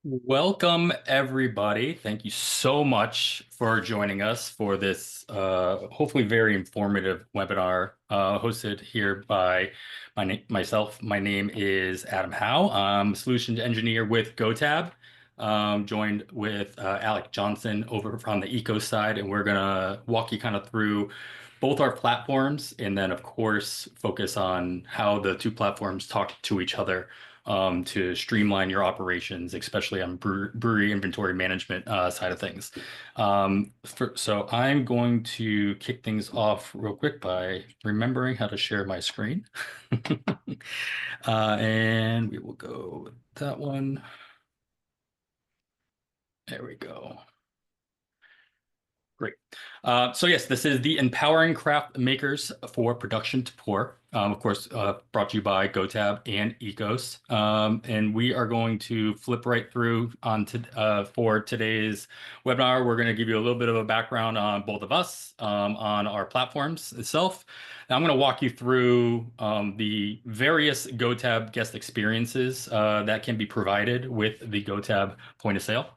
Welcome, everybody. Thank you so much for joining us for this hopefully very informative webinar hosted here by myself. My name is Adam Howe. I'm a solutions engineer with GoTab, joined with Alec Johnson over on the Ekos side, and we're going to walk you kind of through both our platforms and then, of course, focus on how the two platforms talk to each other to streamline your operations, especially on brewery inventory management side of things. So I'm going to kick things off real quick by remembering how to share my screen. And we will go with that one. There we go. Great. So yes, this is the Empowering Craft Makers for Production to Pour. Of course, brought to you by GoTab and Ekos. And we are going to flip right through for today's webinar. We're going to give you a little bit of a background on both of us, on our platforms itself. Now, I'm going to walk you through the various GoTab guest experiences that can be provided with the GoTab point of sale.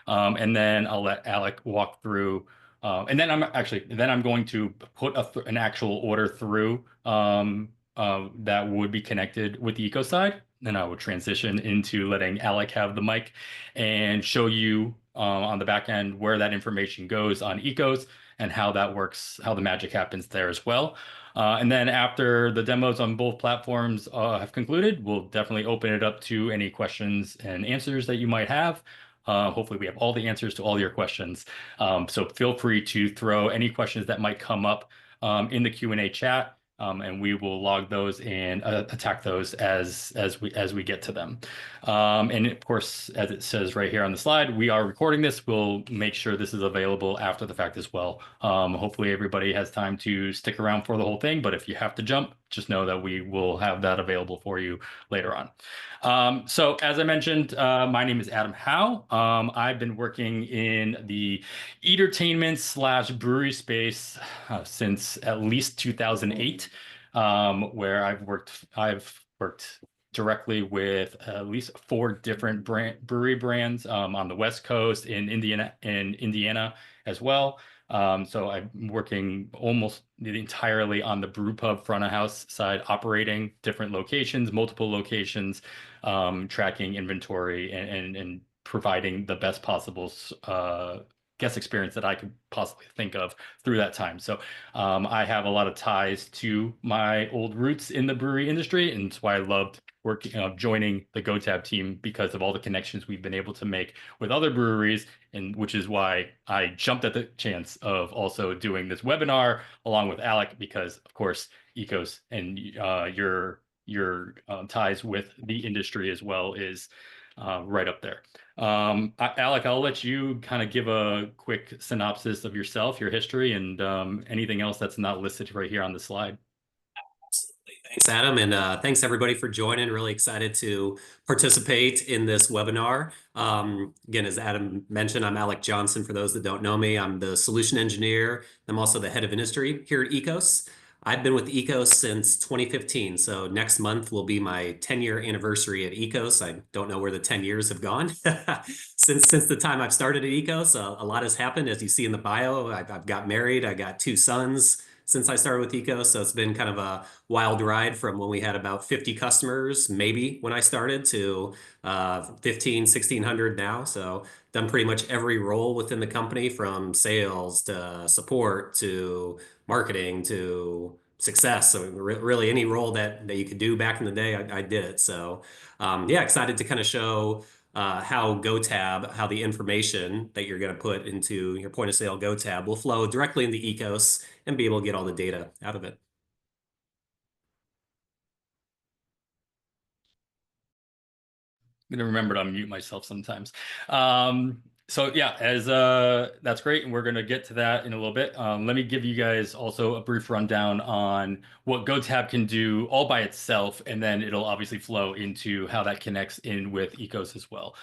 And then I'll let Alec walk through and then I'm going to put an actual order through that would be connected with the Eco side. Then I would transition into letting Alec have the mic and show you on the back end where that information goes on Ecos and how that works, how the magic happens there as well. And then after the demos on both platforms have concluded, we'll definitely open it up to any questions and answers that you might have. Hopefully we have all the answers to all your questions. So feel free to throw any questions that might come up in the Q&A chat, and we will log those and attack those as we get to them. And of course, as it says right here on the slide, we are recording this. We'll make sure this is available after the fact as well. Hopefully everybody has time to stick around for the whole thing, but if you have to jump, just know that we will have that available for you later on. So as I mentioned, my name is Adam Howe. I've been working in the entertainment slash brewery space since at least 2008, where I've worked directly with at least 4 different brewery brands on the West Coast in Indiana as well. So I'm working almost entirely on the brew pub front of house side, operating different locations, multiple locations, tracking inventory and providing the best possible guest experience that I could possibly think of through that time. So I have a lot of ties to my old roots in the brewery industry, and that's why I loved joining the GoTab team because of all the connections we've been able to make with other breweries, and which is why I jumped at the chance of also doing this webinar along with Alec, because of course Ekos and your ties with the industry as well is right up there. Alec, I'll let you kind of give a quick synopsis of yourself, your history, and anything else that's not listed right here on the slide. Thanks, Adam, and thanks everybody for joining. Really excited to participate in this webinar. Again, as Adam mentioned, I'm Alec Johnson. For those that don't know me, I'm the solution engineer. I'm also the head of industry here at Ekos. I've been with Ekos since 2015, so next month will be my 10-year anniversary at Ekos. I don't know where the 10 years have gone since the time I've started at Ekos. A lot has happened, as you see in the bio. I've got married. I got 2 sons since I started with Ekos, so it's been kind of a wild ride from when we had about 50 customers, maybe when I started, to 15, 1,600 now. So done pretty much every role within the company, from sales to support to marketing to success. So really any role that you could do back in the day, I did it. So yeah, excited to kind of show how GoTab, how the information that you're going to put into your point of sale GoTab will flow directly into Ekos and be able to get all the data out of it. I'm gonna remember to unmute myself sometimes. So yeah, as that's great, and we're gonna get to that in a little bit. Let me give you guys also a brief rundown on what GoTab can do all by itself, and then it'll obviously flow into how that connects in with Ecos as well.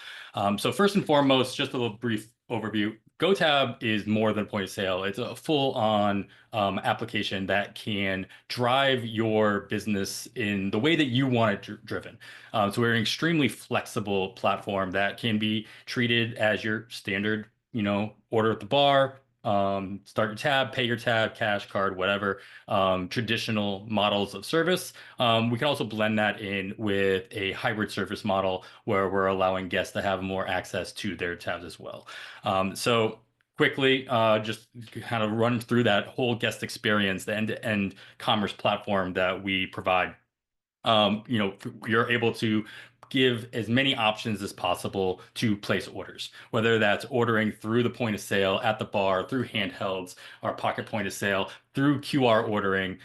So first and foremost, just a little brief overview. GoTab is more than point of sale. It's a full-on application that can drive your business in the way that you want it driven. So we're an extremely flexible platform that can be treated as your standard, order at the bar, start your tab, pay your tab, cash card, whatever, traditional models of service. We can also blend that in with a hybrid service model where we're allowing guests to have more access to their tabs as well. So quickly, just kind of run through that whole guest experience, the end-to-end commerce platform that we provide. You're able to give as many options as possible to place orders, whether that's ordering through the point of sale at the bar, through handhelds, our pocket point of sale, through QR ordering,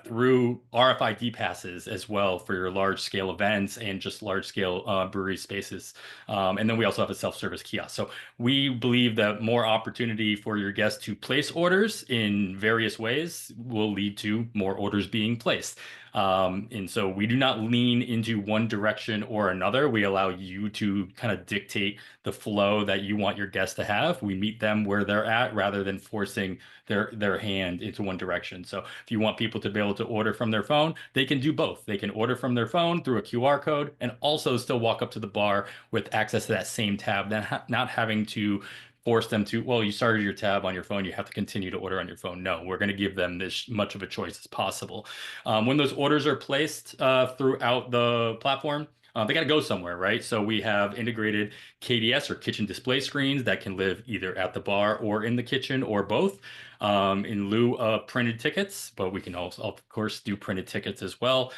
through RFID passes as well for your large scale events and just large scale brewery spaces. And then we also have a self-service kiosk. So we believe that more opportunity for your guests to place orders in various ways will lead to more orders being placed. And so we do not lean into one direction or another. We allow you to kind of dictate the flow that you want your guests to have. We meet them where they're at rather than forcing their hand into one direction. So if you want people to be able to order from their phone, they can do both. They can order from their phone through a QR code and also still walk up to the bar with access to that same tab, not having to force them to, well, you started your tab on your phone, you have to continue to order on your phone. No, we're going to give them this much of a choice as possible. When those orders are placed throughout the platform, they got to go somewhere, right? So we have integrated KDS or kitchen display screens that can live either at the bar or in the kitchen or both, in lieu of printed tickets, but we can also, of course, do printed tickets as well.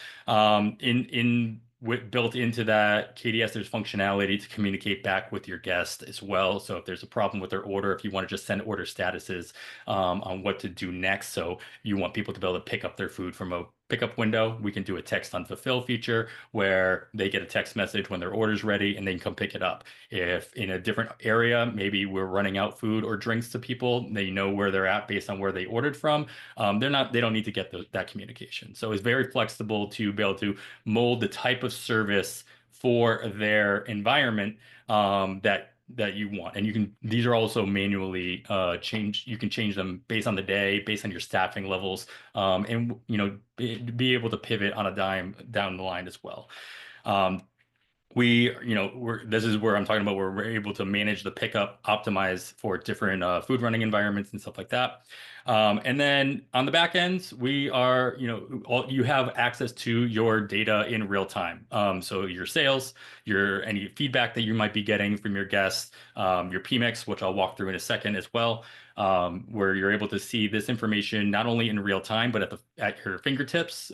Built into that KDS, there's functionality to communicate back with your guest as well. So if there's a problem with their order, if you want to just send order statuses on what to do next, so you want people to be able to pick up their food from a pickup window, we can do a text on fulfill feature where they get a text message when their order's ready and they can come pick it up. If in a different area, maybe we're running out food or drinks to people, they know where they're at based on where they ordered from. They don't need to get that communication. So it's very flexible to be able to mold the type of service for their environment that you want. And these are also manually changed. You can change them based on the day, based on your staffing levels, and be able to pivot on a dime down the line as well. This is where I'm talking about where we're able to manage the pickup, optimize for different food running environments and stuff like that. And then on the back ends, you have access to your data in real time. So your sales, any feedback that you might be getting from your guests, your PMIX, which I'll walk through in a second as well, where you're able to see this information not only in real time, but at your fingertips.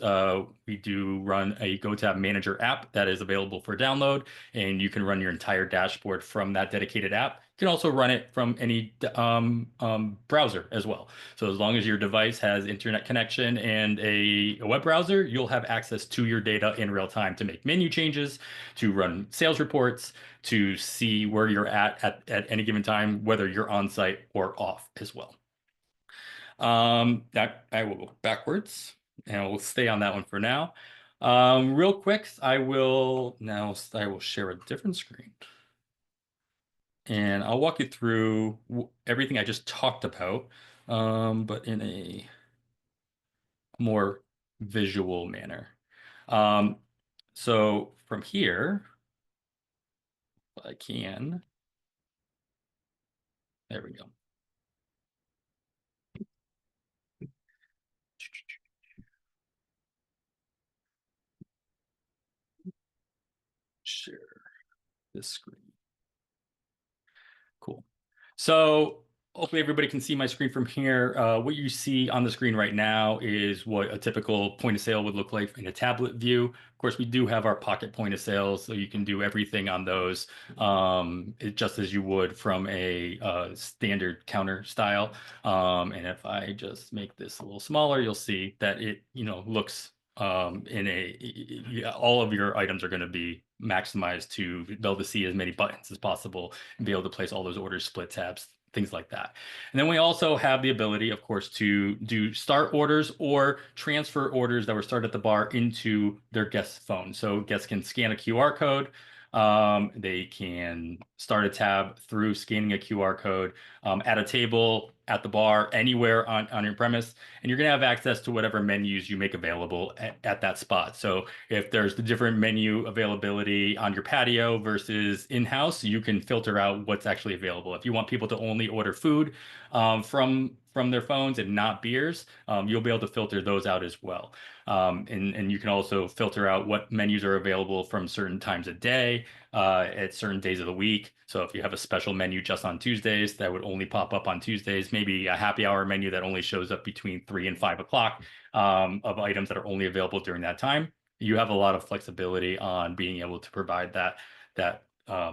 We do run a GoTab Manager app that is available for download, and you can run your entire dashboard from that dedicated app. You can also run it from any browser as well. So as long as your device has internet connection and a web browser, you'll have access to your data in real time to make menu changes, to run sales reports, to see where you're at any given time, whether you're on site or off as well. That I will go backwards and we'll stay on that one for now. Real quick, I will share a different screen. And I'll walk you through everything I just talked about, but in a more visual manner. So from here, I can, there we go. Share this screen. Cool. So hopefully everybody can see my screen from here. What you see on the screen right now is what a typical point of sale would look like in a tablet view. Of course, we do have our pocket point of sale, so you can do everything on those just as you would from a standard counter style. And if I just make this a little smaller, you'll see that it looks all of your items are going to be maximized to be able to see as many buttons as possible and be able to place all those orders, split tabs, things like that. And then we also have the ability, of course, to do start orders or transfer orders that were started at the bar into their guest phone. So guests can scan a QR code, They can start a tab through scanning a QR code at a table, at the bar, anywhere on your premise, and you're going to have access to whatever menus you make available at that spot. So if there's the different menu availability on your patio versus in-house, you can filter out what's actually available. If you want people to only order food from their phones and not beers, you'll be able to filter those out as well. And you can also filter out what menus are available from certain times of day, at certain days of the week. So if you have a special menu just on Tuesdays, that would only pop up on Tuesdays, maybe a happy hour menu that only shows up between 3 and 5 o'clock, of items that are only available during that time. You have a lot of flexibility on being able to provide that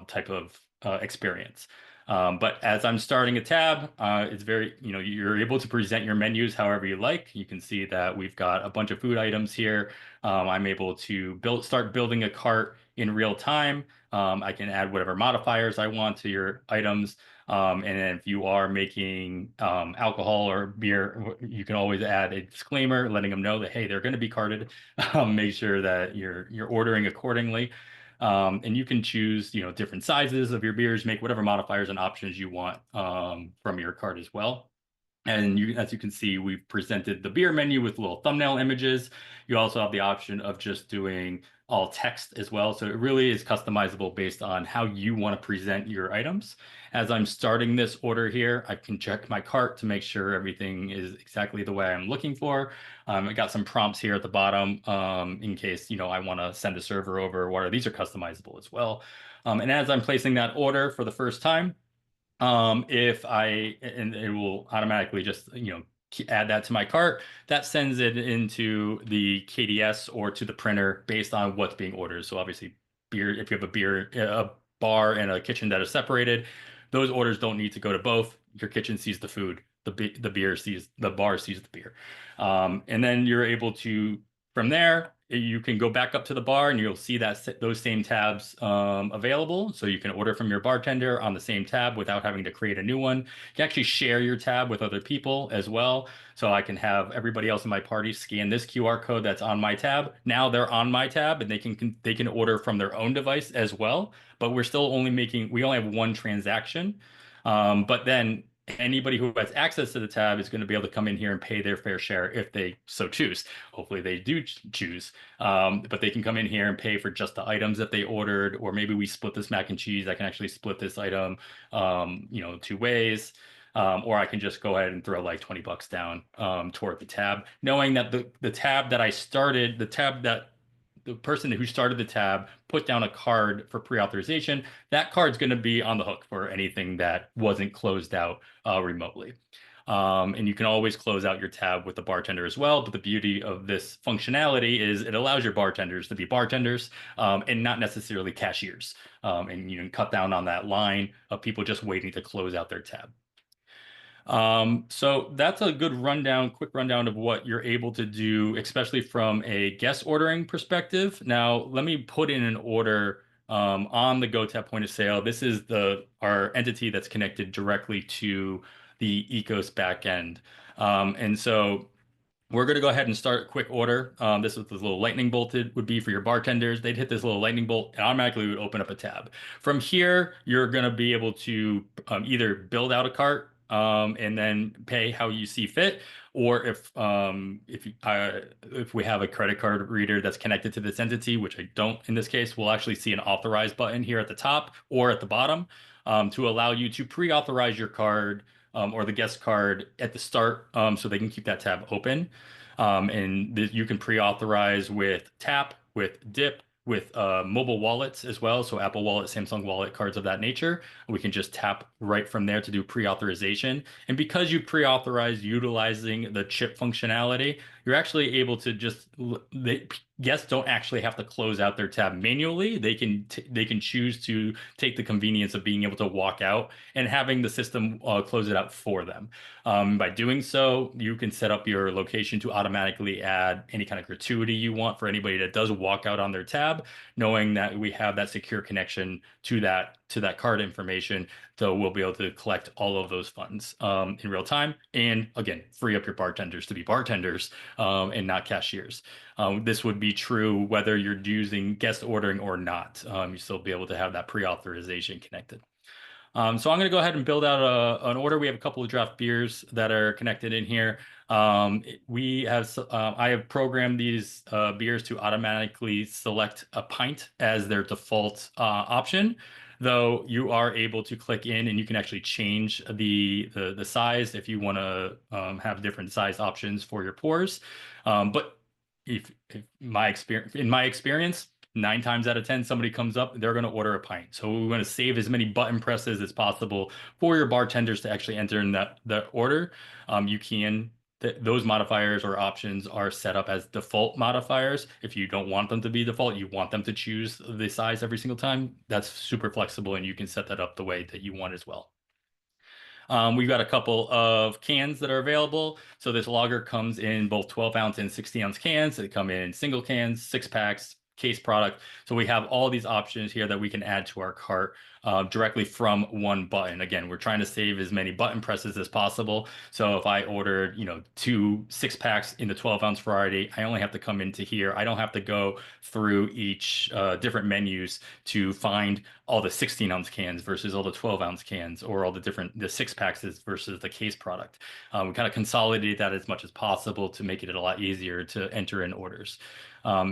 type of experience. But as I'm starting a tab, it's very, you're able to present your menus however you like. You can see that we've got a bunch of food items here. I'm able to start building a cart in real time. I can add whatever modifiers I want to your items. And then if you are making alcohol or beer, you can always add a disclaimer letting them know that, hey, they're going to be carted. Make sure that you're ordering accordingly. And you can choose, different sizes of your beers, make whatever modifiers and options you want from your cart as well. And as you can see, we've presented the beer menu with little thumbnail images. You also have the option of just doing all text as well. So it really is customizable based on how you want to present your items. As I'm starting this order here, I can check my cart to make sure everything is exactly the way I'm looking for. I got some prompts here at the bottom in case, I want to send a server over or these are customizable as well. And as I'm placing that order for the first time, and it will automatically just, add that to my cart. That sends it into the KDS or to the printer based on what's being ordered. So obviously beer, if you have a bar and a kitchen that are separated, those orders don't need to go to both. Your kitchen sees the food, the bar sees the beer. And then you're able to, from there, you can go back up to the bar and you'll see those same tabs available. So you can order from your bartender on the same tab without having to create a new one. You can actually share your tab with other people as well. So I can have everybody else in my party scan this QR code that's on my tab. Now they're on my tab and they can order from their own device as well. But we only have one transaction. But then anybody who has access to the tab is going to be able to come in here and pay their fair share if they so choose. Hopefully they do choose. But they can come in here and pay for just the items that they ordered, or maybe we split this mac and cheese. I can actually split this item, 2 ways. Or I can just go ahead and throw like 20 bucks down toward the tab, knowing that the tab that I started, the person who started the tab put down a card for pre-authorization. That card's going to be on the hook for anything that wasn't closed out remotely. And you can always close out your tab with the bartender as well. But the beauty of this functionality is it allows your bartenders to be bartenders and not necessarily cashiers. And you can cut down on that line of people just waiting to close out their tab. So that's a good quick rundown of what you're able to do, especially from a guest ordering perspective. Now, let me put in an order on the GoTab point of sale. This is our entity that's connected directly to the Ekos backend. And so we're going to go ahead and start a quick order. This is the little lightning bolt would be for your bartenders. They'd hit this little lightning bolt and automatically would open up a tab. From here, you're going to be able to either build out a cart and then pay how you see fit, or if we have a credit card reader that's connected to this entity, which I don't in this case, we'll actually see an authorize button here at the top or at the bottom to allow you to pre-authorize your card or the guest card at the start so they can keep that tab open. And you can pre-authorize with Tap, with Dip, with mobile wallets as well. So Apple Wallet, Samsung Wallet, cards of that nature. We can just tap right from there to do pre-authorization. And because you pre-authorize utilizing the chip functionality, you're actually able to guests don't actually have to close out their tab manually. They can choose to take the convenience of being able to walk out and having the system close it out for them. By doing so, you can set up your location to automatically add any kind of gratuity you want for anybody that does walk out on their tab, knowing that we have that secure connection to that card information. So we'll be able to collect all of those funds in real time. And again, free up your bartenders to be bartenders and not cashiers. This would be true whether you're using guest ordering or not. You still be able to have that pre-authorization connected. So I'm going to go ahead and build out an order. We have a couple of draft beers that are connected in here. I have programmed these beers to automatically select a pint as their default option, though you are able to click in and you can actually change the size if you want to have different size options for your pours. But if in my experience, 9 times out of 10, somebody comes up, they're going to order a pint. So we want to save as many button presses as possible for your bartenders to actually enter in that order. You can those modifiers or options are set up as default modifiers. If you don't want them to be default, you want them to choose the size every single time. That's super flexible, and you can set that up the way that you want as well. We've got a couple of cans that are available. So this lager comes in both 12-ounce and 60-ounce cans. They come in single cans, 6-packs, case product. So we have all these options here that we can add to our cart directly from one button. Again, we're trying to save as many button presses as possible. So if I ordered, 2 6-packs in the 12-ounce variety, I only have to come into here. I don't have to go through each different menus to find all the 16-ounce cans versus all the 12-ounce cans, or all the 6-packs versus the case product. We kind of consolidate that as much as possible to make it a lot easier to enter in orders.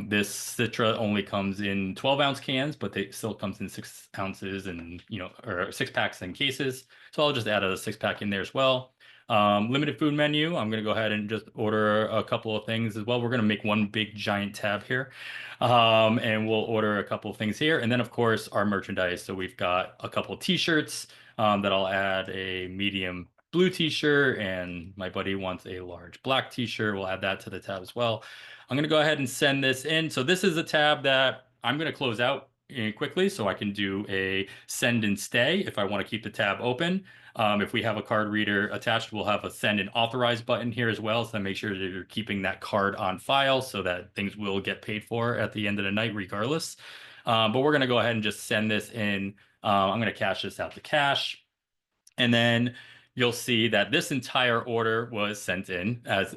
This Citra only comes in 12-ounce cans, but it still comes in 6 ounces and, or 6-packs and cases. So I'll just add a 6-pack in there as well. Limited food menu. I'm going to go ahead and just order a couple of things as well. We're going to make one big giant tab here. And we'll order a couple of things here. And then, of course, our merchandise. So we've got a couple of t-shirts that I'll add a medium blue t-shirt, and my buddy wants a large black t-shirt. We'll add that to the tab as well. I'm going to go ahead and send this in. So this is a tab that I'm going to close out quickly so I can do a send and stay if I want to keep the tab open. If we have a card reader attached, we'll have a send and authorize button here as well. So make sure that you're keeping that card on file so that things will get paid for at the end of the night regardless. But we're going to go ahead and just send this in. I'm going to cash this out to cash. And then you'll see that this entire order was sent in as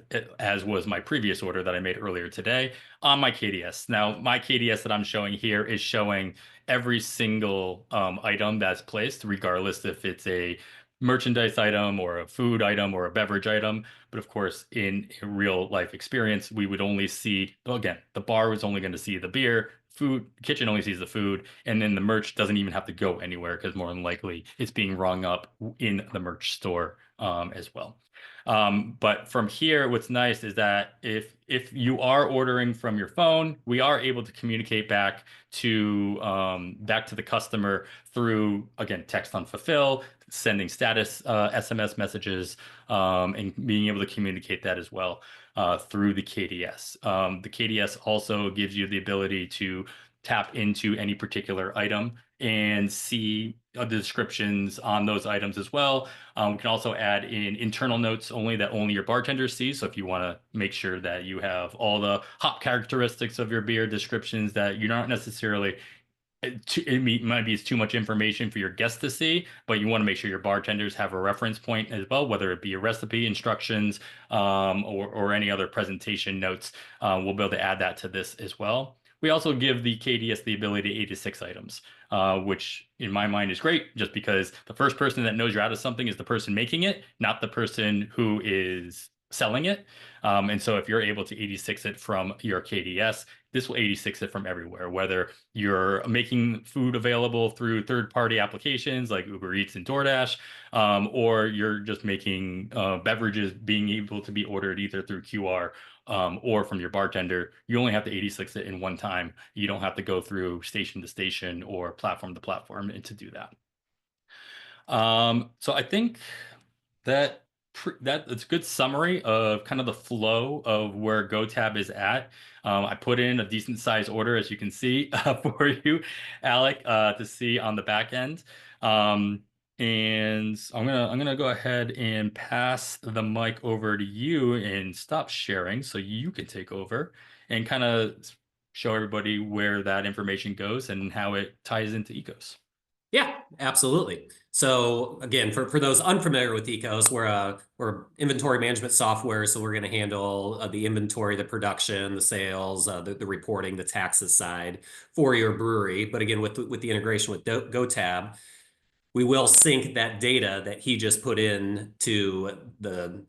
was my previous order that I made earlier today on my KDS. Now, my KDS that I'm showing here is showing every single item that's placed, regardless if it's a merchandise item or a food item or a beverage item. But of course, in a real life experience, we would only see, well, again, the bar was only going to see the beer, food, kitchen only sees the food, and then the merch doesn't even have to go anywhere because more than likely it's being rung up in the merch store as well. But from here, what's nice is that if you are ordering from your phone, we are able to communicate back to the customer through, again, text on fulfill, sending status SMS messages, and being able to communicate that as well through the KDS. The KDS also gives you the ability to tap into any particular item and see the descriptions on those items as well. We can also add in internal notes only that only your bartenders see. So if you want to make sure that you have all the hop characteristics of your beer descriptions that you're not necessarily it might be too much information for your guests to see, but you want to make sure your bartenders have a reference point as well, whether it be a recipe, instructions, or any other presentation notes. We'll be able to add that to this as well. We also give the KDS the ability to 86 items, which in my mind is great, just because the first person that knows you're out of something is the person making it, not the person who is selling it. And so if you're able to 86 it from your KDS, this will 86 it from everywhere, whether you're making food available through third-party applications like Uber Eats and DoorDash, or you're just making beverages being able to be ordered either through QR or from your bartender. You only have to 86 it in one time. You don't have to go through station to station or platform to platform to do that. So I think that that's a good summary of kind of the flow of where GoTab is at. I put in a decent size order, as you can see, for you, Alec, to see on the back end. And I'm gonna go ahead and pass the mic over to you and stop sharing so you can take over and kind of show everybody where that information goes and how it ties into Ekos. Yeah, absolutely. So again, for those unfamiliar with Ecos, we're inventory management software. So we're going to handle the inventory, the production, the sales, the reporting, the taxes side for your brewery. But again, with the integration with GoTab, we will sync that data that he just put in to the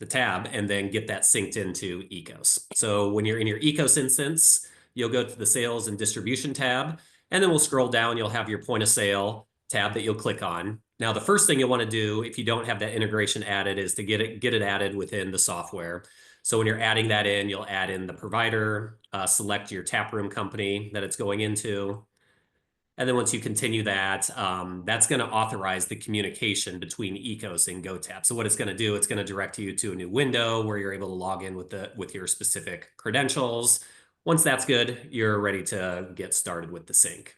tab and then get that synced into Ecos. So when you're in your Ecos instance, you'll go to the sales and distribution tab, and then we'll scroll down. You'll have your point of sale tab that you'll click on. Now, the first thing you'll want to do if you don't have that integration added is to get it added within the software. So when you're adding that in, you'll add in the provider, select your taproom company that it's going into. And then once you continue that, that's going to authorize the communication between Ecos and GoTab. So what it's going to do, it's going to direct you to a new window where you're able to log in with your specific credentials. Once that's good, you're ready to get started with the sync.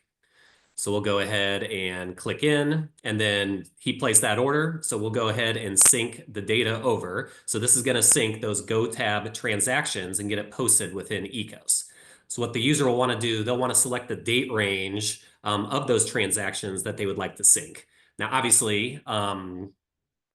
So we'll go ahead and click in, and then he placed that order. So we'll go ahead and sync the data over. So this is going to sync those GoTab transactions and get it posted within Ecos. So what the user will want to do, they'll want to select the date range of those transactions that they would like to sync. Now, obviously,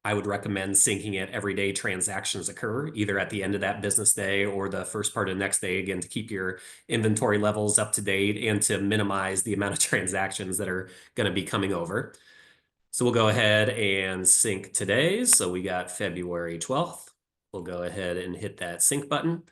I would recommend syncing it every day transactions occur, either at the end of that business day or the first part of the next day, again, to keep your inventory levels up to date and to minimize the amount of transactions that are going to be coming over. So we'll go ahead and sync today's. So we got February 12th. We'll go ahead and hit that sync button.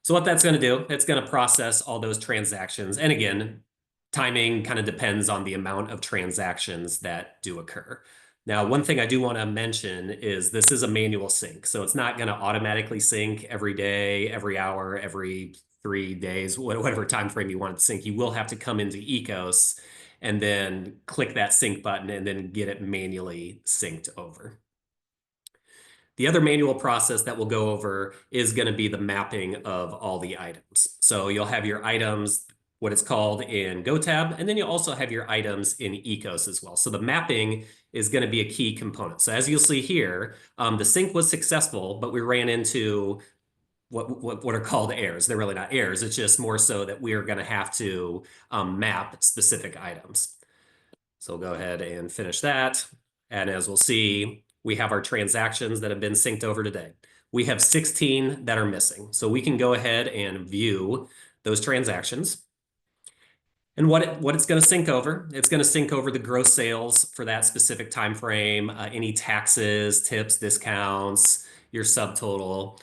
So what that's going to do, it's going to process all those transactions. And again, timing kind of depends on the amount of transactions that do occur. Now, one thing I do want to mention is this is a manual sync. So it's not going to automatically sync every day, every hour, every 3 days, whatever time frame you want it to sync. You will have to come into Ecos and then click that sync button and then get it manually synced over. The other manual process that we'll go over is going to be the mapping of all the items. So you'll have your items, what it's called in GoTab, and then you'll also have your items in Ecos as well. So the mapping is going to be a key component. So as you'll see here, the sync was successful, but we ran into what are called errors. They're really not errors. It's just more so that we are going to have to map specific items. So we'll go ahead and finish that. And as we'll see, we have our transactions that have been synced over today. We have 16 that are missing. So we can go ahead and view those transactions. And what it's going to sync over, it's going to sync over the gross sales for that specific time frame, any taxes, tips, discounts, your subtotal.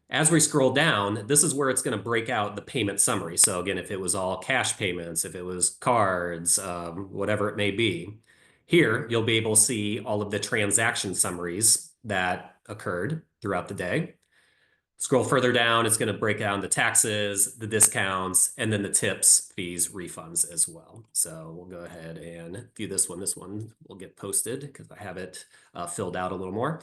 As we scroll down, this is where it's going to break out the payment summary. So again, if it was all cash payments, if it was cards, whatever it may be, here you'll be able to see all of the transaction summaries that occurred throughout the day. Scroll further down, it's going to break down the taxes, the discounts, and then the tips, fees, refunds as well. So we'll go ahead and view this one. This one will get posted because I have it filled out a little more.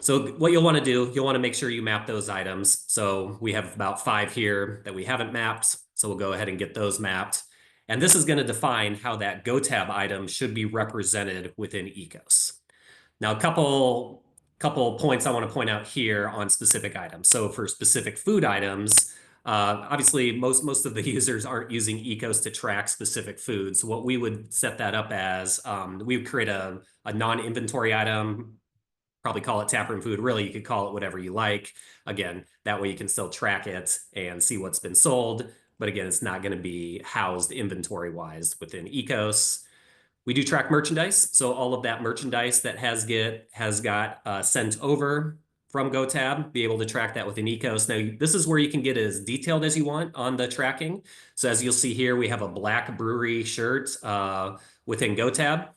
So what you'll want to do, you'll want to make sure you map those items. So we have about 5 here that we haven't mapped. So we'll go ahead and get those mapped. And this is going to define how that GoTab item should be represented within Ecos. Now, a couple points I want to point out here on specific items. So for specific food items, obviously most of the users aren't using Ecos to track specific foods. So what we would set that up as, we would create a non-inventory item, probably call it taproom food. Really, you could call it whatever you like. Again, that way you can still track it and see what's been sold. But again, it's not going to be housed inventory-wise within Ecos. We do track merchandise. So all of that merchandise that has got sent over from GoTab, be able to track that within Ecos. Now, this is where you can get as detailed as you want on the tracking. So as you'll see here, we have a black brewery shirt within GoTab.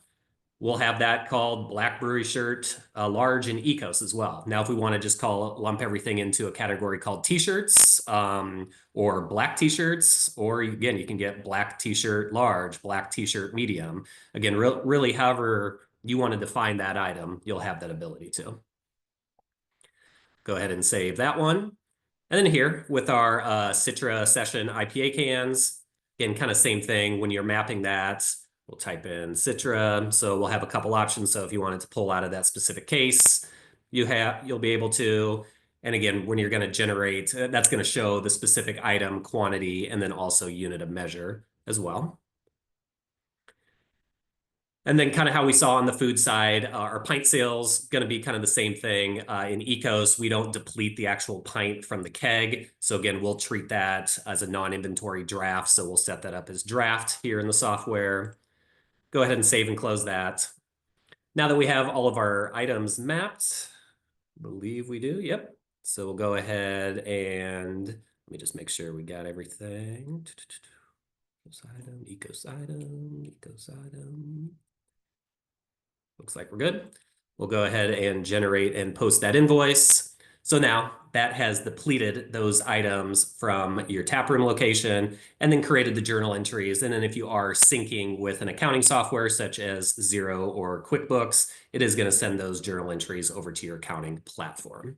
We'll have that called Black Brewery Shirt, large in Ecos as well. Now, if we want to just lump everything into a category called T-shirts or black T-shirts, or again, you can get black T-shirt large, black T-shirt medium. Again, really, however you want to define that item, you'll have that ability to. Go ahead and save that one. And then here with our Citra Session IPA cans, again, kind of same thing when you're mapping that. We'll type in Citra. So we'll have a couple options. So if you wanted to pull out of that specific case, you'll be able to. And again, when you're going to generate, that's going to show the specific item quantity and then also unit of measure as well. And then kind of how we saw on the food side, our pint sales going to be kind of the same thing. In Ecos, we don't deplete the actual pint from the keg. So again, we'll treat that as a non-inventory draft. So we'll set that up as draft here in the software. Go ahead and save and close that. Now that we have all of our items mapped, I believe we do. Yep. So we'll go ahead and let me just make sure we got everything. Ecos item, Ecos item, Ecos item. Looks like we're good. We'll go ahead and generate and post that invoice. So now that has depleted those items from your taproom location and then created the journal entries. And then if you are syncing with an accounting software such as Xero or QuickBooks, it is going to send those journal entries over to your accounting platform.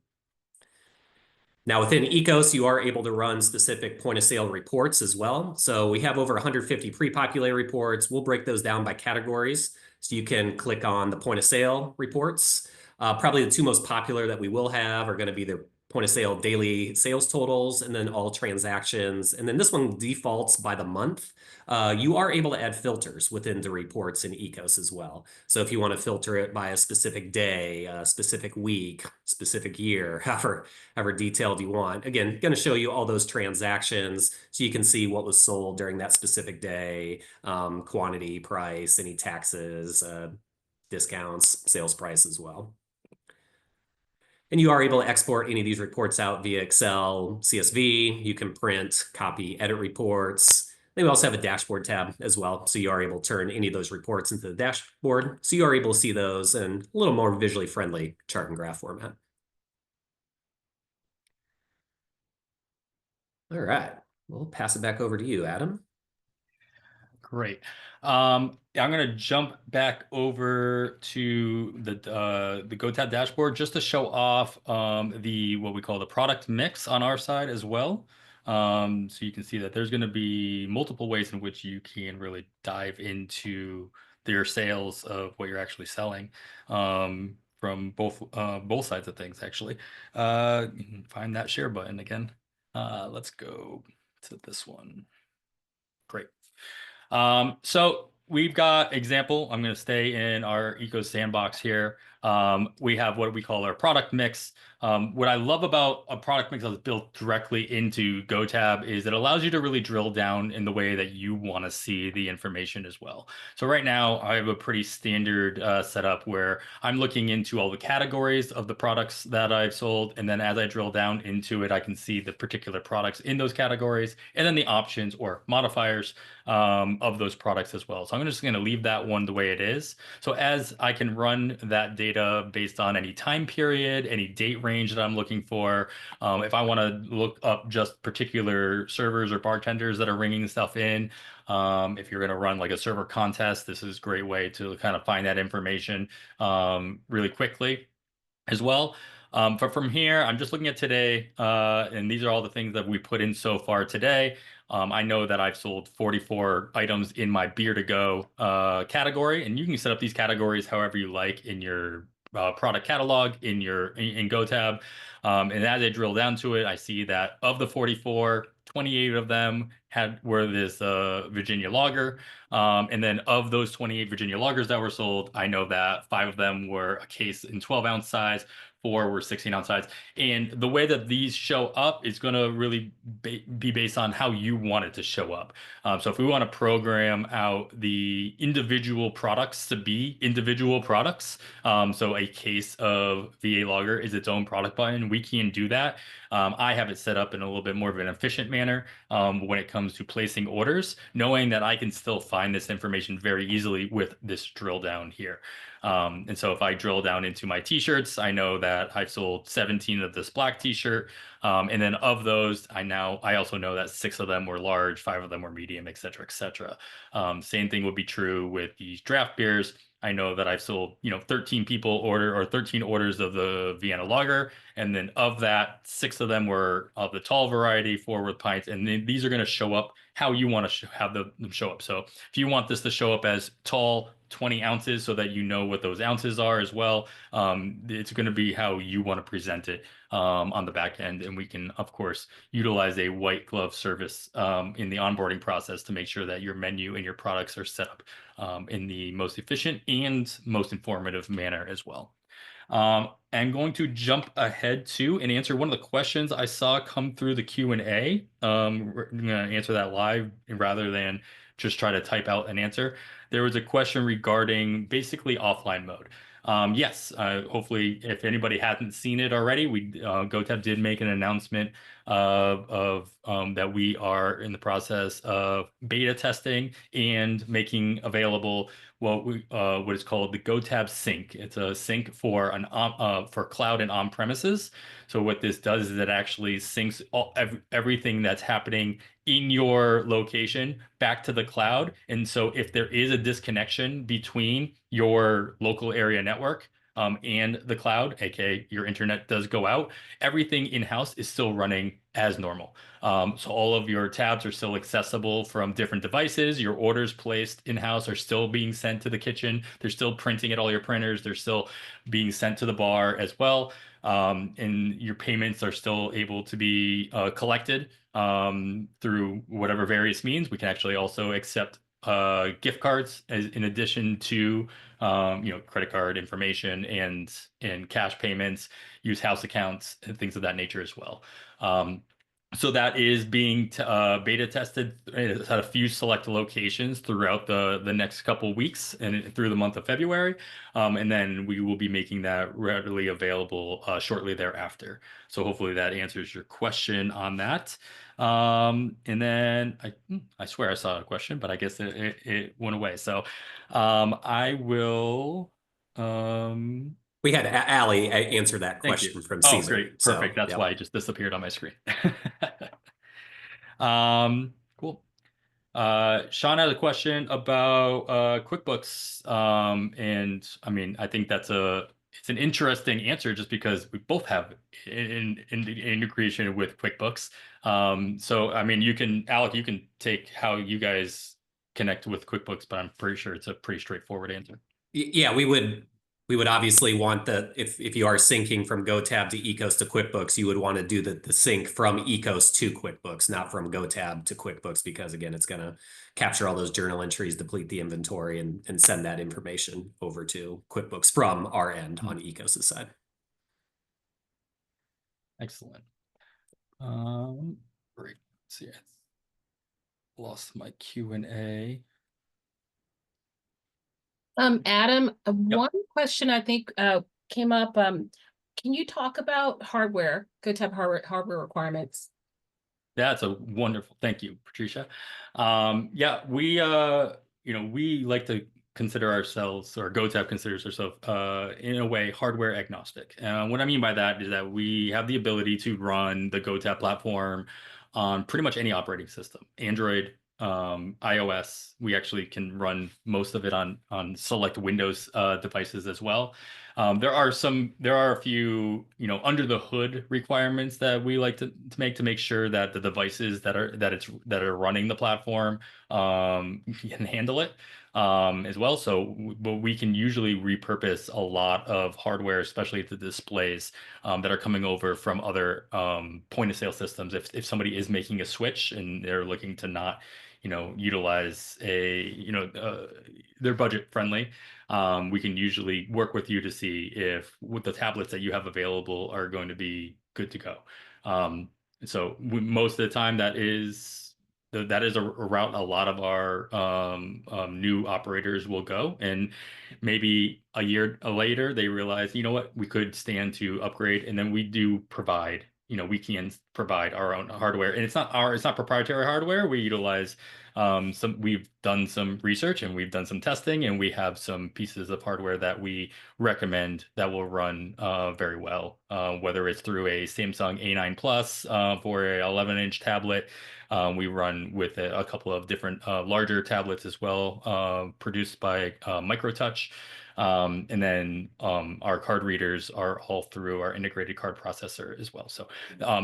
Now within Ecos, you are able to run specific point of sale reports as well. So we have over 150 pre-populated reports. We'll break those down by categories. So you can click on the point of sale reports. Probably the two most popular that we will have are going to be the point of sale daily sales totals and then all transactions. And then this one defaults by the month. You are able to add filters within the reports in Ecos as well. So if you want to filter it by a specific day, a specific week, specific year, however detailed you want. Again, going to show you all those transactions so you can see what was sold during that specific day, quantity, price, any taxes, discounts, sales price as well. And you are able to export any of these reports out via Excel, CSV. You can print, copy, edit reports. Then we also have a dashboard tab as well. So you are able to turn any of those reports into the dashboard. So you are able to see those in a little more visually friendly chart and graph format. All right, we'll pass it back over to you, Adam. Great. I'm going to jump back over to the GoTab dashboard just to show off the what we call the product mix on our side as well. So you can see that there's going to be multiple ways in which you can really dive into your sales of what you're actually selling from both sides of things, actually. You can find that share button again. Let's go to this one. Great. So we've got example. I'm going to stay in our Eco sandbox here. We have what we call our product mix. What I love about a product mix that's built directly into GoTab is it allows you to really drill down in the way that you want to see the information as well. So right now I have a pretty standard setup where I'm looking into all the categories of the products that I've sold. And then as I drill down into it, I can see the particular products in those categories and then the options or modifiers of those products as well. So I'm just going to leave that one the way it is. So as I can run that data based on any time period, any date range that I'm looking for, if I want to look up just particular servers or bartenders that are ringing stuff in, if you're going to run like a server contest, this is a great way to kind of find that information really quickly as well. But from here, I'm just looking at today, and these are all the things that we put in so far today. I know that I've sold 44 items in my beer to go category, and you can set up these categories however you like in your product catalog in GoTab. And as I drill down to it, I see that of the 44, 28 of them were this Virginia lager. And then of those 28 Virginia lagers that were sold, I know that 5 of them were a case in 12-ounce size, 4 were 16-ounce size. And the way that these show up is going to really be based on how you want it to show up. So if we want to program out the individual products to be individual products, so a case of VA lager is its own product button, we can do that. I have it set up in a little bit more of an efficient manner when it comes to placing orders, knowing that I can still find this information very easily with this drill down here. And so if I drill down into my t-shirts, I know that I've sold 17 of this black t-shirt. And then of those, I also know that 6 of them were large, 5 of them were medium, et cetera, et cetera. Same thing would be true with these draft beers. I know that I've sold, 13 or 13 orders of the Vienna lager. And then of that, 6 of them were of the tall variety, 4 were pints. And then these are going to show up how you want to have them show up. So if you want this to show up as tall 20 ounces so that you know what those ounces are as well, it's going to be how you want to present it on the back end. And we can, of course, utilize a white glove service in the onboarding process to make sure that your menu and your products are set up in the most efficient and most informative manner as well. I'm going to jump ahead to and answer one of the questions I saw come through the Q&A. I'm going to answer that live rather than just try to type out an answer. There was a question regarding basically offline mode. Yes, hopefully, if anybody hasn't seen it already, GoTab did make an announcement of that we are in the process of beta testing and making available what is called the GoTab Sync. It's a sync for for cloud and on premises. So what this does is it actually syncs everything that's happening in your location back to the cloud. And so if there is a disconnection between your local area network and the cloud, aka your internet does go out, everything in-house is still running as normal. So all of your tabs are still accessible from different devices. Your orders placed in-house are still being sent to the kitchen. They're still printing at all your printers. They're still being sent to the bar as well. And your payments are still able to be collected through whatever various means. We can actually also accept gift cards in addition to credit card information and cash payments, use house accounts and things of that nature as well. So that is being beta tested at a few select locations throughout the next couple of weeks and through the month of February. And then we will be making that readily available shortly thereafter. So hopefully that answers your question on that. And then I swear I saw a question, but I guess it went away. So I will. We had Allie answer that Thank you. question from Oh, Caesar. great. So, Perfect. That's yep. why it just disappeared on my screen. Cool. Sean had a question about QuickBooks. And I mean, I think it's an interesting answer just because we both have integration with QuickBooks. So I mean, Alec, you can take how you guys connect with QuickBooks, but I'm pretty sure it's a pretty straightforward answer. Yeah, we would obviously want if you are syncing from GoTab to Ekos to QuickBooks, you would want to do the sync from Ekos to QuickBooks, not from GoTab to QuickBooks, because again, it's going to capture all those journal entries, deplete the inventory, and send that information over to QuickBooks from our end on Ekos' side. Excellent. Great. Let's see. I lost my Q&A. Adam, Yep. one question I think came up. Can you talk about hardware, GoTab hardware requirements? That's a wonderful, thank you, Patricia. Yeah, we like to consider ourselves, or GoTab considers ourselves, in a way, hardware agnostic. What I mean by that is that we have the ability to run the GoTab platform on pretty much any operating system, Android, iOS. We actually can run most of it on select Windows devices as well. There are a few, under the hood requirements that we like to make sure that the devices that are running the platform can handle it as well. But we can usually repurpose a lot of hardware, especially the displays that are coming over from other point of sale systems. If somebody is making a switch and they're looking to not utilize they're budget friendly. We can usually work with you to see if with the tablets that you have available are going to be good to go. So most of the time that is a route a lot of our new operators will go, and maybe a year later they realize, you know what, we could stand to upgrade, and then we do provide. We can provide our own hardware, and it's not proprietary hardware. We utilize we've done some research and we've done some testing, and we have some pieces of hardware that we recommend that will run very well, whether it's through a Samsung A9 Plus for a 11-inch tablet. We run with a couple of different larger tablets as well, produced by MicroTouch. And then our card readers are all through our integrated card processor as well. So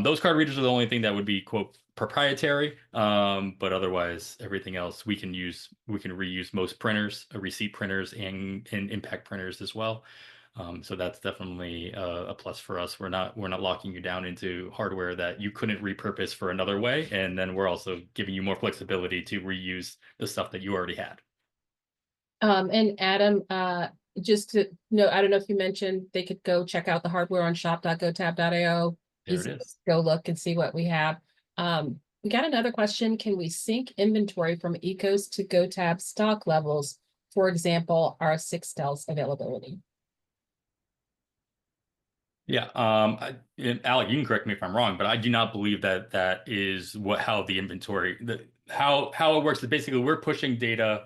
those card readers are the only thing that would be, quote, proprietary, but otherwise everything else we can use. We can reuse most printers, receipt printers, and impact printers as well. So that's definitely a plus for us. We're not locking you down into hardware that you couldn't repurpose for another way, and then we're also giving you more flexibility to reuse the stuff that you already had. And Adam, just to know, I don't know if you mentioned they could go check out the hardware on shop.gotab.io. There it Easy is. to go look and see what we have. We got another question. Can we sync inventory from Ekos to GoTab stock levels? For example, our 6 availability. Yeah, and Alec, you can correct me if I'm wrong, but I do not believe that that is how the inventory, how it works is basically we're pushing data,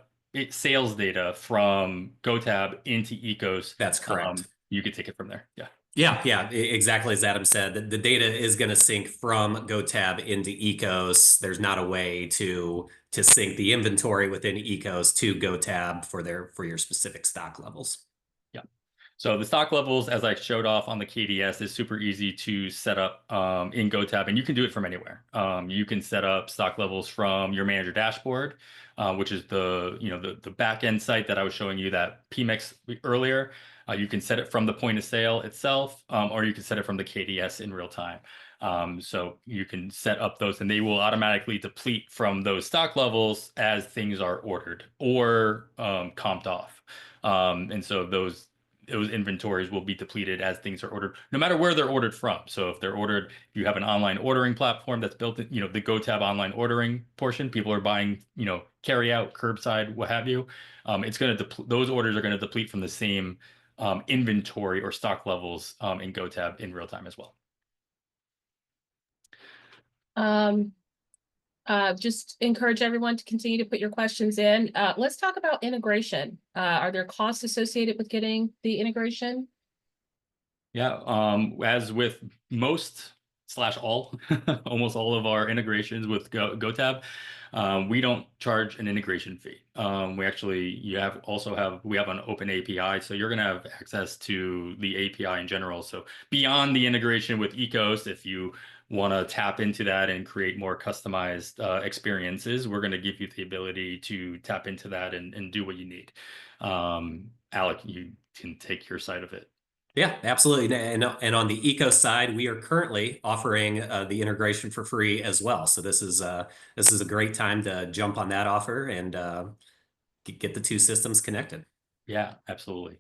sales data from GoTab into Ecos. That's correct. You could take it from there. Yeah. Yeah, exactly as Adam said. The data is going to sync from GoTab into Ecos. There's not a way to sync the inventory within Ecos to GoTab for your specific stock levels. Yeah. So the stock levels, as I showed off on the KDS, is super easy to set up in GoTab, and you can do it from anywhere. You can set up stock levels from your manager dashboard, which is the back end site that I was showing you that PMEX earlier. You can set it from the point of sale itself, or you can set it from the KDS in real time. So you can set up those, and they will automatically deplete from those stock levels as things are ordered or comped off. And so those inventories will be depleted as things are ordered, no matter where they're ordered from. So if they're ordered, if you have an online ordering platform that's built in, the GoTab online ordering portion, people are buying, carry out, curbside, what have you. It's going to those orders are going to deplete from the same inventory or stock levels in GoTab in real time as well. Just encourage everyone to continue to put your questions in. Let's talk about integration. Are there costs associated with getting the integration? Yeah, as with most / all, almost all of our integrations with GoTab, we don't charge an integration fee. We actually, we have an open API, so you're going to have access to the API in general. So beyond the integration with Ekos, if you want to tap into that and create more customized experiences, we're going to give you the ability to tap into that and do what you need. Alec, you can take your side of it. Yeah, absolutely. And on the Eco side, we are currently offering the integration for free as well. So this is a great time to jump on that offer and get the two systems connected. Yeah, absolutely.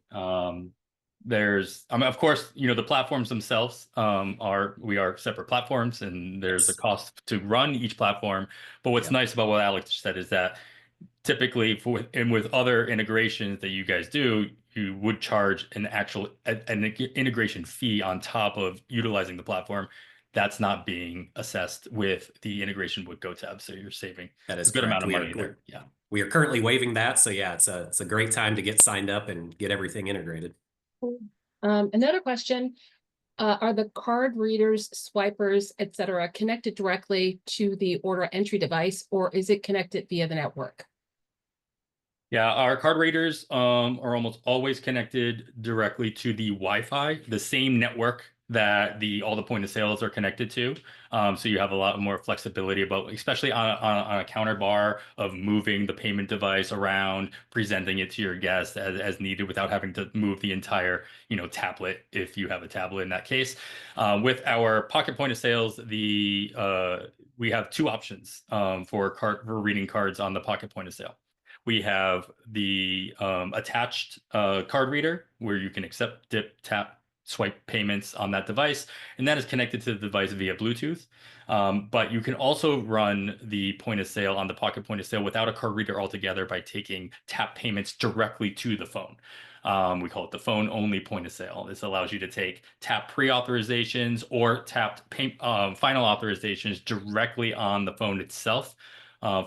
There's, of course, the platforms themselves we are separate platforms, and there's a cost to run each platform. But what's nice about what Alex said is that typically with other integrations that you guys do, you would charge an integration fee on top of utilizing the platform. That's not being assessed with the integration with GoTab, so you're saving a good amount of money there. Yeah. We are currently waiving that, so yeah, it's a great time to get signed up and get everything integrated. Another question, are the card readers, swipers, etc., connected directly to the order entry device, or is it connected via the network? Yeah, our card readers are almost always connected directly to the Wi-Fi, the same network that all the point of sales are connected to. So you have a lot more flexibility about, especially on a counter bar, of moving the payment device around, presenting it to your guest as needed without having to move the entire, tablet if you have a tablet in that case. With our pocket point of sales, we have two options for reading cards on the pocket point of sale. We have the attached card reader where you can accept, dip, tap, swipe payments on that device, and that is connected to the device via Bluetooth. But you can also run the point of sale on the pocket point of sale without a card reader altogether by taking tap payments directly to the phone. We call it the phone only point of sale. This allows you to take tap pre-authorizations or tapped final authorizations directly on the phone itself.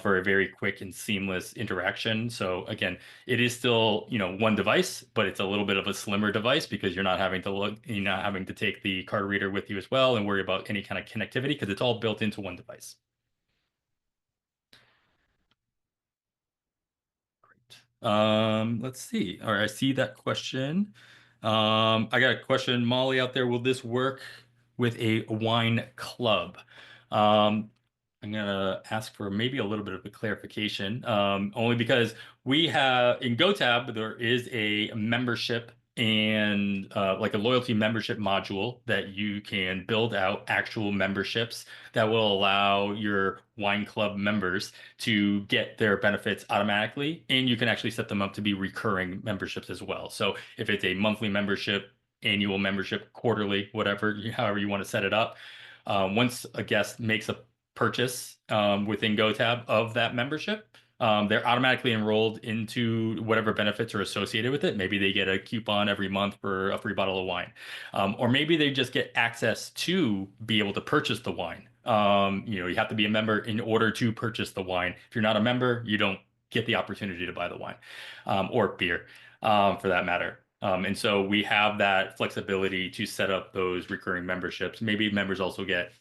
For a very quick and seamless interaction. So again, it is still, one device, but it's a little bit of a slimmer device because you're not having to take the card reader with you as well and worry about any kind of connectivity because it's all built into one device. Great. Let's see. All right, I see that question. I got a question, Molly, out there. Will this work with a wine club? I'm gonna ask for maybe a little bit of a clarification, only because we have in GoTab there is a membership and like a loyalty membership module that you can build out actual memberships that will allow your wine club members to get their benefits automatically, and you can actually set them up to be recurring memberships as well. So if it's a monthly membership, annual membership, quarterly, whatever, however you want to set it up. Once a guest makes a purchase within GoTab of that membership, they're automatically enrolled into whatever benefits are associated with it. Maybe they get a coupon every month for a free bottle of wine, or maybe they just get access to be able to purchase the wine. You have to be a member in order to purchase the wine. If you're not a member, you don't get the opportunity to buy the wine, or beer, for that matter. And so we have that flexibility to set up those recurring memberships. Maybe members also get,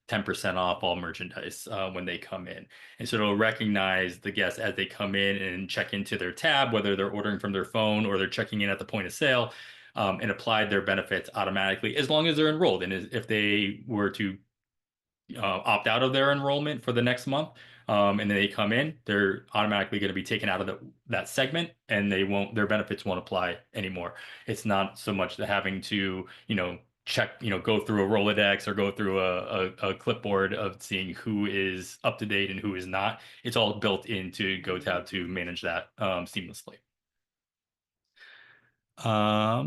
10% off all merchandise when they come in. And so it'll recognize the guests as they come in and check into their tab, whether they're ordering from their phone or they're checking in at the point of sale, and apply their benefits automatically as long as they're enrolled. And if they were to opt out of their enrollment for the next month, and then they come in, they're automatically going to be taken out of that segment, and their benefits won't apply anymore. It's not so much the having to, check, go through a Rolodex or go through a clipboard of seeing who is up to date and who is not. It's all built into GoTab to manage that seamlessly. I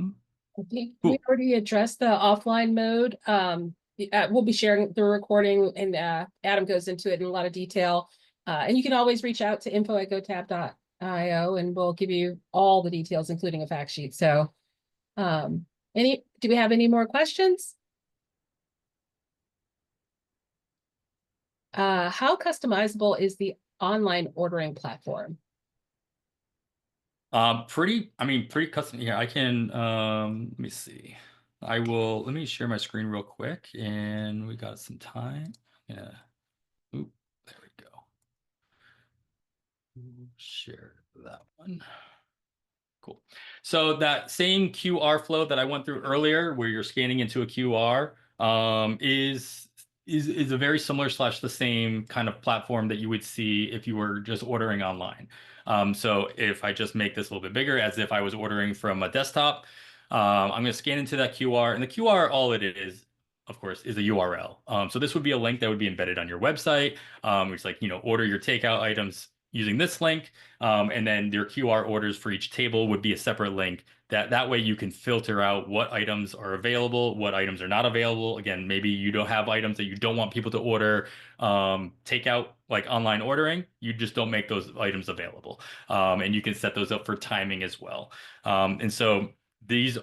think Cool. we already addressed the offline mode. We'll be sharing the recording, and Adam goes into it in a lot of detail. And you can always reach out to info@gotab.io, and we'll give you all the details, including a fact sheet. So, do we have any more questions? How customizable is the online ordering platform? Pretty custom here. I can, let me see. Let me share my screen real quick, and we got some time. Yeah. Oop, there we go. Share that one. Cool. So that same QR flow that I went through earlier, where you're scanning into a QR, is a very similar / the same kind of platform that you would see if you were just ordering online. So if I just make this a little bit bigger, as if I was ordering from a desktop, I'm going to scan into that QR, and the QR, all it is, of course, is a URL. So this would be a link that would be embedded on your website. It's like, order your takeout items using this link, and then your QR orders for each table would be a separate link. That way you can filter out what items are available, what items are not available. Again, maybe you don't have items that you don't want people to order takeout, like online ordering. You just don't make those items available, and you can set those up for timing as well. And so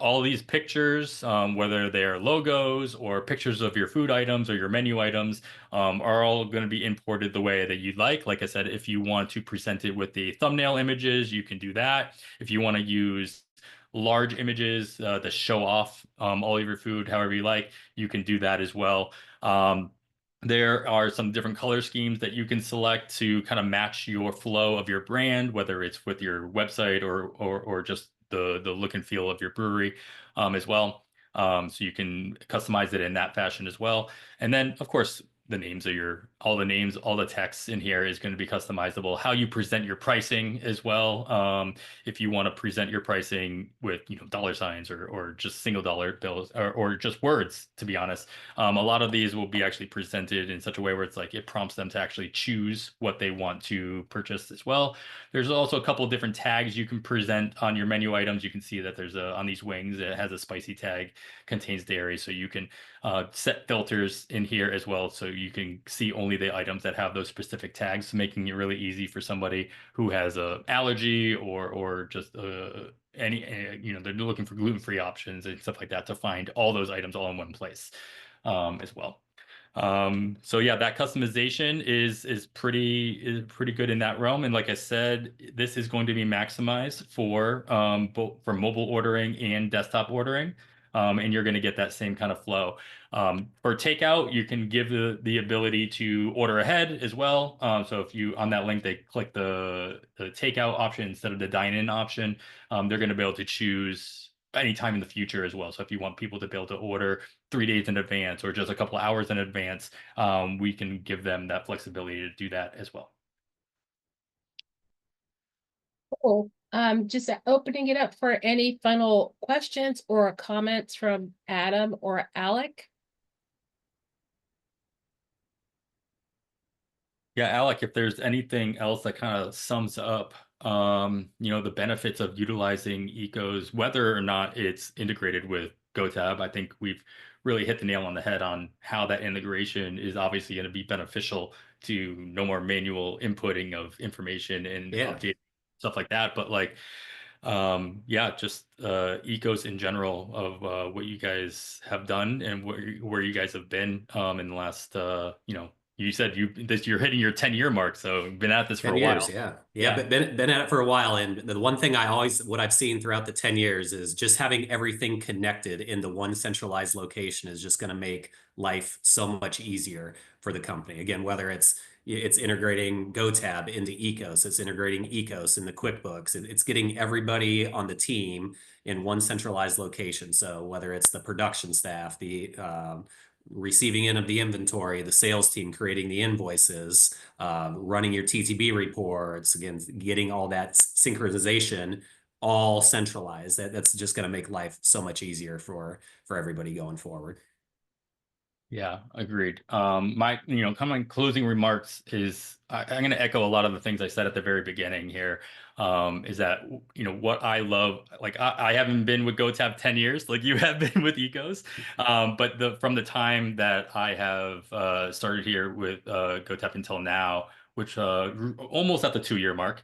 all these pictures, whether they're logos or pictures of your food items or your menu items, are all going to be imported the way that you'd like. Like I said, if you want to present it with the thumbnail images, you can do that. If you want to use large images to show off all of your food, however you like, you can do that as well. There are some different color schemes that you can select to kind of match your flow of your brand, whether it's with your website or just the look and feel of your brewery as well. So you can customize it in that fashion as well. And then, of course, all the text in here is going to be customizable. How you present your pricing as well. If you want to present your pricing with, dollar signs or just single dollar bills or just words, to be honest. A lot of these will be actually presented in such a way where it's like it prompts them to actually choose what they want to purchase as well. There's also a couple of different tags you can present on your menu items. You can see that there's on these wings, it has a spicy tag, contains dairy. So you can set filters in here as well. So you can see only the items that have those specific tags, making it really easy for somebody who has a allergy or just they're looking for gluten-free options and stuff like that to find all those items all in one place as well. So yeah, that customization is pretty good in that realm. And like I said, this is going to be maximized for both for mobile ordering and desktop ordering. And you're going to get that same kind of flow. For takeout, you can give the ability to order ahead as well. So if you on that link, they click the takeout option instead of the dine-in option, they're going to be able to choose anytime in the future as well. So if you want people to be able to order 3 days in advance or just a couple of hours in advance, we can give them that flexibility to do that as well. Cool. Just opening it up for any final questions or comments from Adam or Alec. Yeah, Alec, if there's anything else that kind of sums up, the benefits of utilizing Ekos, whether or not it's integrated with GoTab, I think we've really hit the nail on the head on how that integration is obviously going to be beneficial to no more manual inputting of information and update stuff like that. But like, yeah, just Ecos in general of what you guys have done and where you guys have been in the last you said you're hitting your 10-year mark, so you've been at this for 10 a years, while. yeah, but been at it for a while. And the one thing what I've seen throughout the 10 years is just having everything connected into one centralized location is just going to make life so much easier for the company. Again, whether it's integrating GoTab into Ecos, it's integrating Ecos into QuickBooks, it's getting everybody on the team in one centralized location. So whether it's the production staff, the receiving in of the inventory, the sales team creating the invoices, running your TTB reports, again, getting all that synchronization all centralized. That's just going to make life so much easier for everybody going forward. Yeah, agreed. My, kind of closing remarks is I'm going to echo a lot of the things I said at the very beginning here. Is that, what I love, like I haven't been with GoTab 10 years, like you have been with Ecos. But from the time that I have started here with GoTab until now, which almost at the 2-year mark,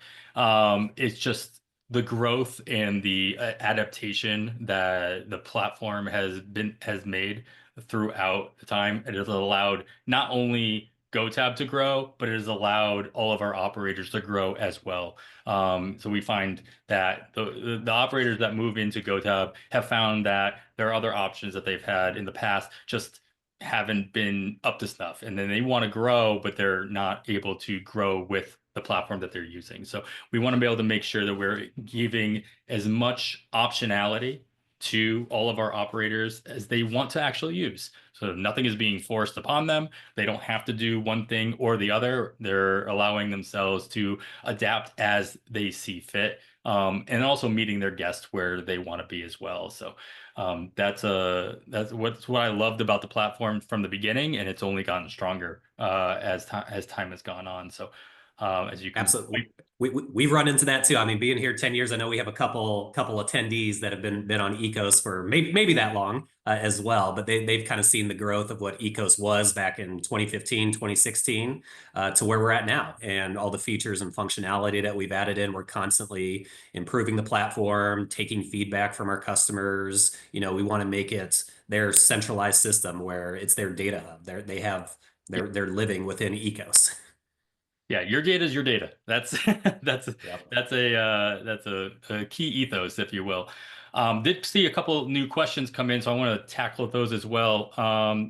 it's just the growth and the adaptation that the platform has made throughout the time. It has allowed not only GoTab to grow, but it has allowed all of our operators to grow as well. So we find that the operators that move into GoTab have found that there are other options that they've had in the past just haven't been up to snuff, and then they want to grow, but they're not able to grow with the platform that they're using. So we want to be able to make sure that we're giving as much optionality to all of our operators as they want to actually use. So nothing is being forced upon them. They don't have to do one thing or the other. They're allowing themselves to adapt as they see fit, and also meeting their guests where they want to be as well. So that's what I loved about the platform from the beginning, and it's only gotten stronger as time has gone on. So as you can Absolutely. We've run into that too. I mean, being here 10 years, I know we have a couple attendees that have been on Ecos for maybe that long as well, but they've kind of seen the growth of what Ecos was back in 2015, 2016 to where we're at now, and all the features and functionality that we've added in. We're constantly improving the platform, taking feedback from our customers. We want to make it their centralized system where it's their data hub. They're living within Ecos. Yeah, your data is your data. That's that's Yep. that's a key ethos, if you will. Did see a couple new questions come in, so I want to tackle those as well.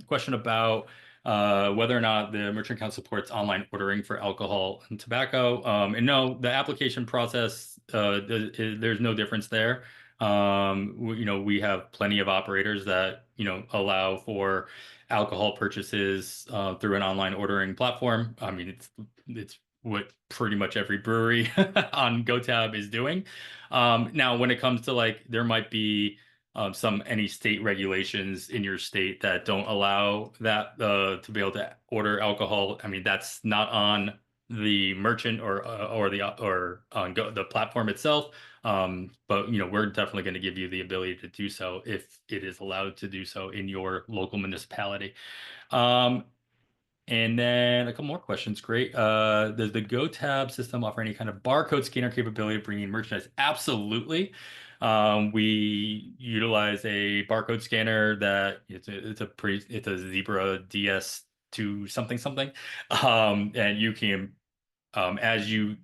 Question about whether or not the merchant account supports online ordering for alcohol and tobacco. And no, the application process, there's no difference there. We have plenty of operators that allow for alcohol purchases through an online ordering platform. I mean, it's what pretty much every brewery on GoTab is doing. Now, when it comes to like, there might be any state regulations in your state that don't allow that to be able to order alcohol. I mean, that's not on the merchant or on the platform itself. But we're definitely going to give you the ability to do so if it is allowed to do so in your local municipality. And then a couple more questions. Great. Does the GoTab system offer any kind of barcode scanner capability of bringing merchandise? Absolutely. We utilize a barcode scanner that it's a Zebra DS2 something something, and you can as you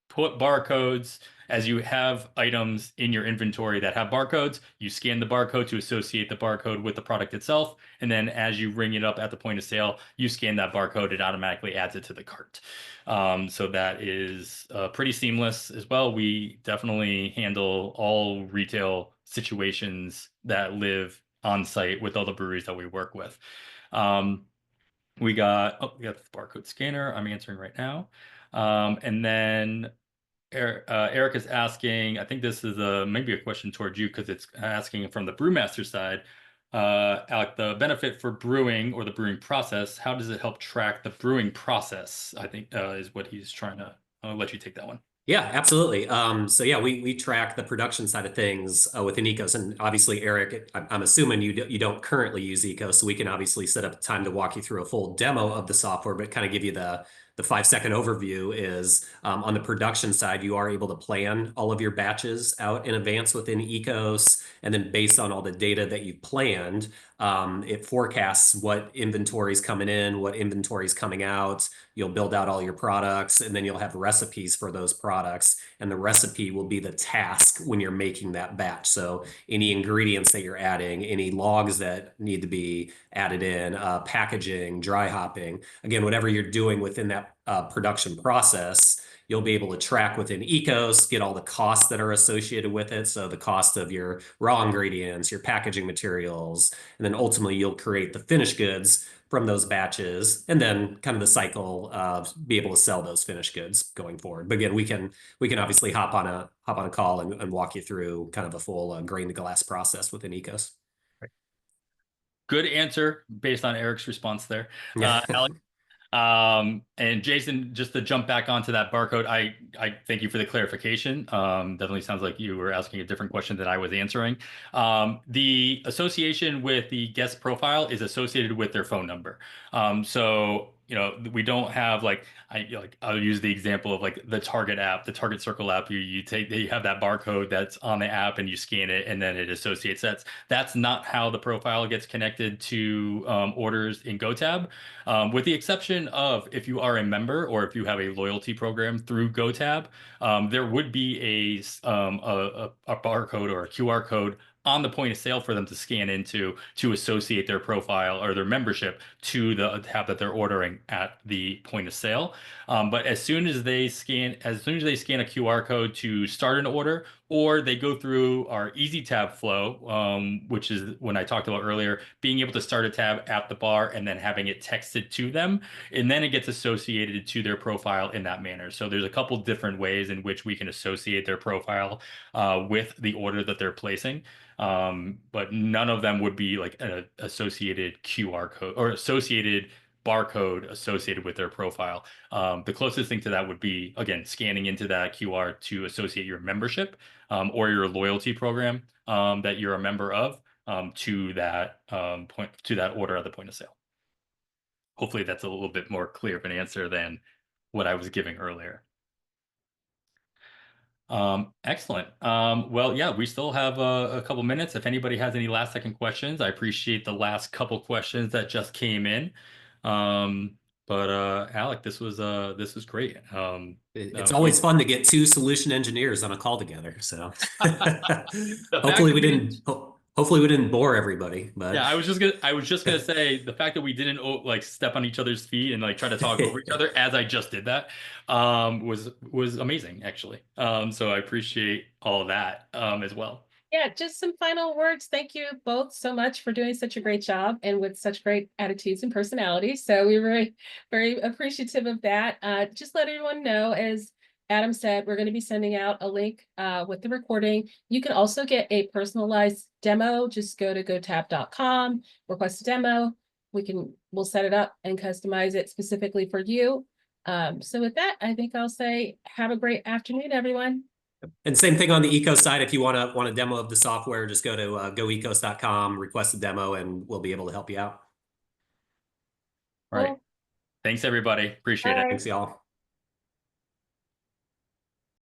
put barcodes, as you have items in your inventory that have barcodes, you scan the barcode to associate the barcode with the product itself. And then as you ring it up at the point of sale, you scan that barcode, it automatically adds it to the cart. So that is pretty seamless as well. We definitely handle all retail situations that live on site with all the breweries that we work with. We got the barcode scanner I'm answering right now. And then Eric is asking, I think this is maybe a question towards you because it's asking from the brewmaster side. Alec, the benefit for brewing or the brewing process, how does it help track the brewing process? I think is what he's trying to. I'll let you take that one. Yeah, absolutely. So yeah, we track the production side of things within Ekos, and obviously, Eric, I'm assuming you don't currently use Ekos, so we can obviously set up time to walk you through a full demo of the software, but kind of give you the 5-second overview. Is on the production side, you are able to plan all of your batches out in advance within Ekos, and then based on all the data that you've planned, it forecasts what inventory is coming in, what inventory is coming out. You'll build out all your products, and then you'll have recipes for those products. And the recipe will be the task when you're making that batch. So any ingredients that you're adding, any logs that need to be added in, packaging, dry hopping, again, whatever you're doing within that production process, you'll be able to track within Ekos, get all the costs that are associated with it. So the cost of your raw ingredients, your packaging materials, and then ultimately you'll create the finished goods from those batches, and then kind of the cycle of be able to sell those finished goods going forward. But again, we can obviously hop on a call and walk you through kind of a full grain to glass process within Ekos. Good answer based on Eric's response there. Alex, and Jason, just to jump back onto that barcode, I thank you for the clarification. Definitely sounds like you were asking a different question that I was answering. The association with the guest profile is associated with their phone number. So we don't have I'll use the example of like the Target app, the Target Circle app. You have that barcode that's on the app and you scan it and then it associates that. That's not how the profile gets connected to orders in GoTab, with the exception of if you are a member or if you have a loyalty program through GoTab, there would be a barcode or a QR code on the point of sale for them to scan into to associate their profile or their membership to the tab that they're ordering at the point of sale. But as soon as they scan a QR code to start an order, or they go through our easy tab flow, which is when I talked about earlier, being able to start a tab at the bar and then having it texted to them, and then it gets associated to their profile in that manner. So there's a couple different ways in which we can associate their profile with the order that they're placing. But none of them would be like an associated QR code or associated barcode associated with their profile. The closest thing to that would be, again, scanning into that QR to associate your membership or your loyalty program that you're a member of to that order at the point of sale. Hopefully that's a little bit more clear of an answer than what I was giving earlier. Excellent. Well, yeah, we still have a couple minutes. If anybody has any last second questions, I appreciate the last couple questions that just came in. But Alec, this was great. It's always fun to get two solution engineers on a call together. So hopefully we didn't bore everevery. But yeah, I was just gonna say the fact that we didn't like step on each other's feet and like try to talk over each other as I just did that was amazing actually. So I appreciate all of that as well. Yeah, just some final words. Thank you both so much for doing such a great job and with such great attitudes and personalities. So we're very, very appreciative of that. Just let everyone know, as Adam said, we're going to be sending out a link with the recording. You can also get a personalized demo. Just go to gotab.com, request a demo. We'll set it up and customize it specifically for you. So with that, I think I'll say have a great afternoon, everyone. And same thing on the Ekos side. If you want a demo of the software, just go to goekos.com, request a demo, and we'll be able to help you out. All right. Thanks, everybody. Appreciate it. Thanks, y'all.